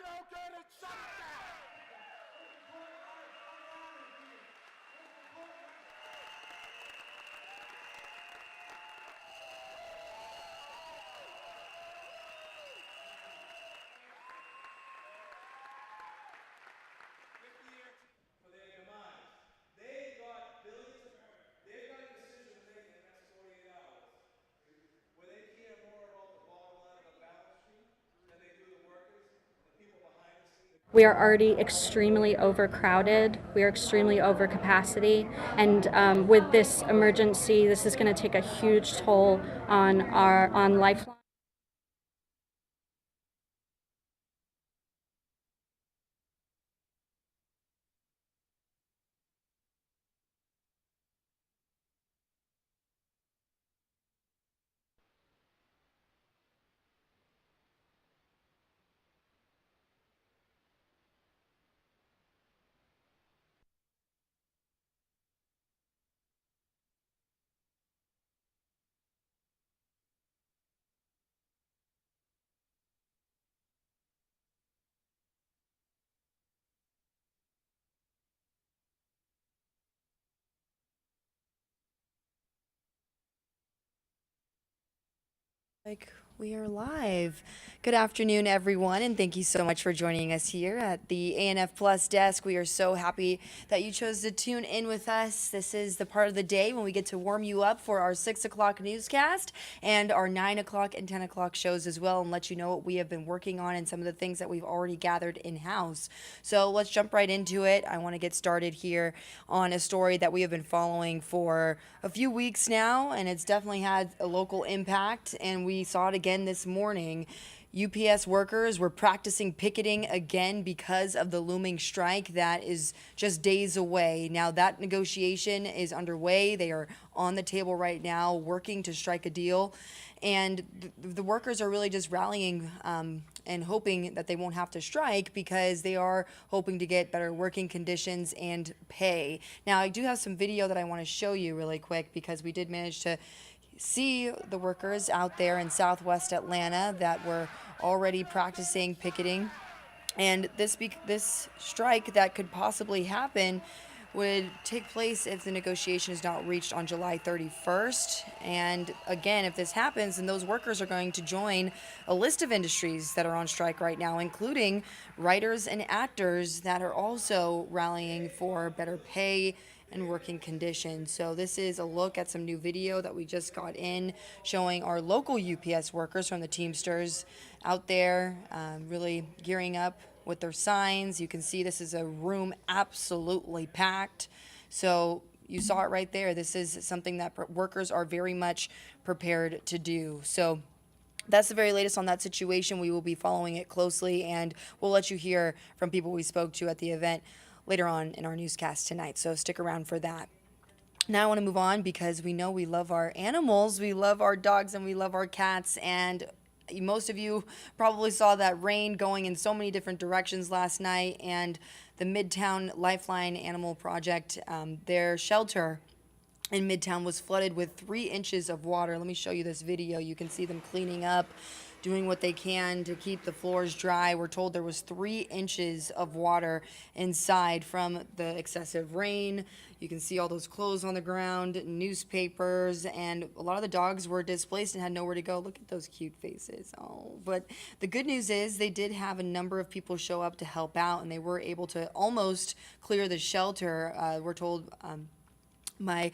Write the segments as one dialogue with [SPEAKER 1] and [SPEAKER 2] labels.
[SPEAKER 1] don't get it shut down.
[SPEAKER 2] For their demise. They've got billions of, they've got a decision to make in the next 48 hours where they care more about the bottom line of the balance sheet than they do the workers, the people behind the scenes.
[SPEAKER 3] We are already extremely overcrowded. We are extremely over capacity. And with this emergency, this is going to take a huge toll on Lifeline.
[SPEAKER 4] We are live. Good afternoon, everyone, and thank you so much for joining us here at the ANF Plus desk. We are so happy that you chose to tune in with us. This is the part of the day when we get to warm you up for our 6 o'clock newscast and our 9 o'clock and 10 o'clock shows as well, and let you know what we have been working on and some of the things that we've already gathered in-house. So let's jump right into it. I want to get started here on a story that we have been following for a few weeks now, and it's definitely had a local impact, and we saw it again this morning. UPS workers were practicing picketing again because of the looming strike that is just days away. Now that negotiation is underway. They are on the table right now working to strike a deal. And the workers are really just rallying and hoping that they won't have to strike because they are hoping to get better working conditions and pay. Now, I do have some video that I want to show you really quick because we did manage to see the workers out there in southwest Atlanta that were already practicing picketing. And this strike that could possibly happen would take place if the negotiation is not reached on July 31st. And again, if this happens, then those workers are going to join a list of industries that are on strike right now, including writers and actors that are also rallying for better pay and working conditions. So this is a look at some new video that we just got in showing our local UPS workers from the Teamsters out there really gearing up with their signs. You can see this is a room absolutely packed. So you saw it right there. This is something that workers are very much prepared to do. So that's the very latest on that situation. We will be following it closely, and we'll let you hear from people we spoke to at the event later on in our newscast tonight. So stick around for that. Now I want to move on because we know we love our animals. We love our dogs and we love our cats. And most of you probably saw that rain going in so many different directions last night. And the Midtown Lifeline Animal Project, their shelter in Midtown was flooded with 3 inches of water. Let me show you this video. You can see them cleaning up, doing what they can to keep the floors dry. We're told there was 3 inches of water inside from the excessive rain. You can see all those clothes on the ground, newspapers, and a lot of the dogs were displaced and had nowhere to go. Look at those cute faces. Oh, but the good news is they did have a number of people show up to help out, and they were able to almost clear the shelter. We're told my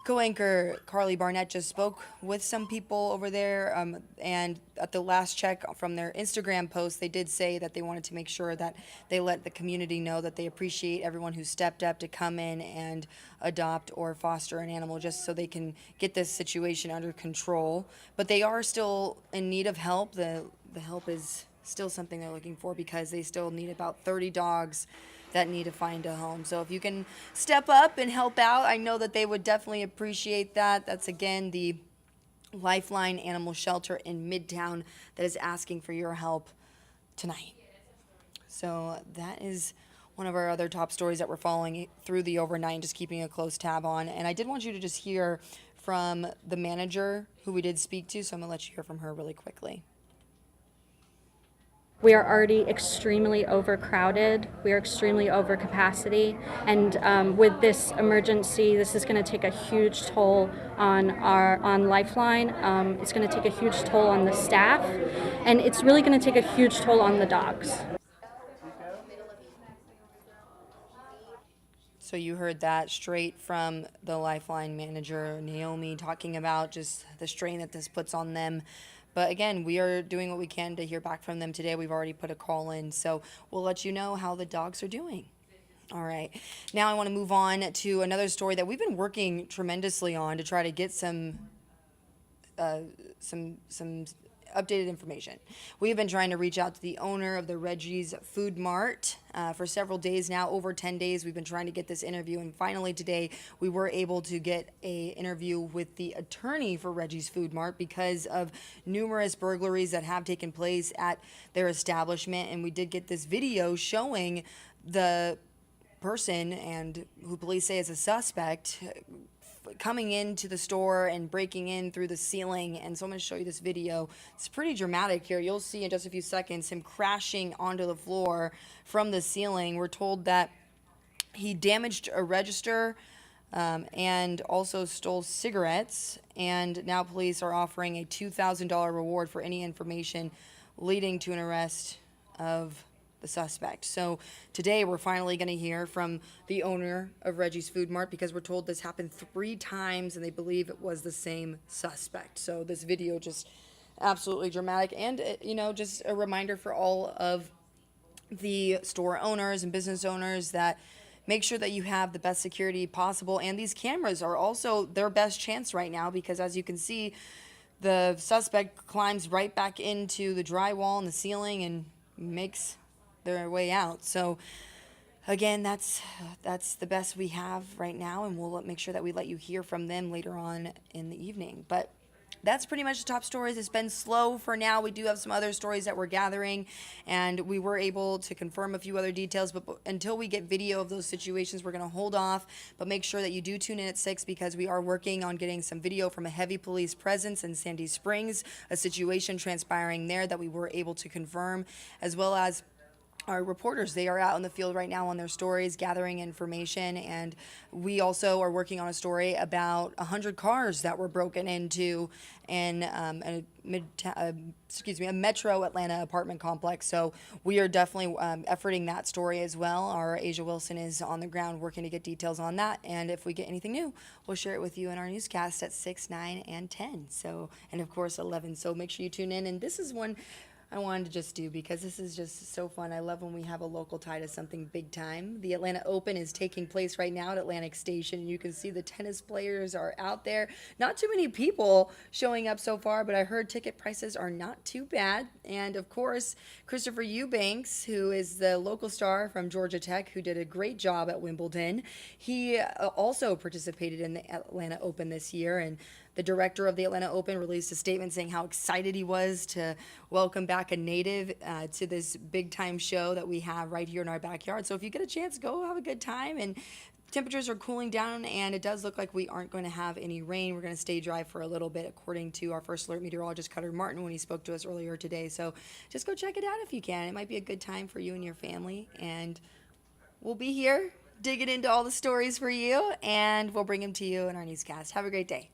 [SPEAKER 4] co-anchor Carly Barnett just spoke with some people over there, and at the last check from their Instagram post, they did say that they wanted to make sure that they let the community know that they appreciate everyone who stepped up to come in and adopt or foster an animal just so they can get this situation under control. But they are still in need of help. The help is still something they're looking for because they still need about 30 dogs that need to find a home. So if you can step up and help out, I know that they would definitely appreciate that. That's again the Lifeline Animal Shelter in Midtown that is asking for your help tonight. So that is one of our other top stories that we're following through the overnight and just keeping a close tab on. And I did want you to just hear from the manager who we did speak to, so I'm gonna let you hear from her really quickly.
[SPEAKER 3] We are already extremely overcrowded. We are extremely over capacity. And with this emergency, this is going to take a huge toll on Lifeline. It's going to take a huge toll on the staff. And it's really going to take a huge toll on the dogs.
[SPEAKER 4] So you heard that straight from the Lifeline manager, Naomi, talking about just the strain that this puts on them. But again, we are doing what we can to hear back from them today. We've already put a call in, so we'll let you know how the dogs are doing. All right. Now I want to move on to another story that we've been working tremendously on to try to get some updated information. We have been trying to reach out to the owner of the Reggie's Food Mart for several days now, over 10 days. We've been trying to get this interview, and finally today we were able to get a interview with the attorney for Reggie's Food Mart because of numerous burglaries that have taken place at their establishment. And we did get this video showing the person and who police say is a suspect coming into the store and breaking in through the ceiling. And so I'm going to show you this video. It's pretty dramatic here. You'll see in just a few seconds him crashing onto the floor from the ceiling. We're told that he damaged a register and also stole cigarettes. And now police are offering a $2,000 reward for any information leading to an arrest of the suspect. So today we're finally going to hear from the owner of Reggie's Food Mart because we're told this happened 3 times and they believe it was the same suspect. So this video just absolutely dramatic, and just a reminder for all of the store owners and business owners that make sure that you have the best security possible. And these cameras are also their best chance right now because, as you can see, the suspect climbs right back into the drywall and the ceiling and makes their way out. So again, that's the best we have right now, and we'll make sure that we let you hear from them later on in the evening. But that's pretty much the top stories. It's been slow for now. We do have some other stories that we're gathering, and we were able to confirm a few other details, but until we get video of those situations, we're going to hold off. But make sure that you do tune in at 6 because we are working on getting some video from a heavy police presence in Sandy Springs, a situation transpiring there that we were able to confirm, as well as our reporters. They are out in the field right now on their stories, gathering information, and we also are working on a story about 100 cars that were broken into in a Metro Atlanta apartment complex. So we are definitely efforting that story as well. Our Asia Wilson is on the ground working to get details on that, and if we get anything new, we'll share it with you in our newscast at 6, 9, and 10. So, and of course 11. So make sure you tune in. And this is one I wanted to just do because this is just so fun. I love when we have a local tie to something big time. The Atlanta Open is taking place right now at Atlantic Station. You can see the tennis players are out there. Not too many people showing up so far, but I heard ticket prices are not too bad. And of course, Christopher Eubanks, who is the local star from Georgia Tech, who did a great job at Wimbledon, he also participated in the Atlanta Open this year. And the director of the Atlanta Open released a statement saying how excited he was to welcome back a native to this big-time show that we have right here in our backyard. So if you get a chance, go have a good time. And temperatures are cooling down, and it does look like we aren't going to have any rain. We're going to stay dry for a little bit, according to our first alert meteorologist, Cutter Martin, when he spoke to us earlier today. So just go check it out if you can. It might be a good time for you and your family. And we'll be here digging into all the stories for you, and we'll bring them to you in our newscast. Have a great day.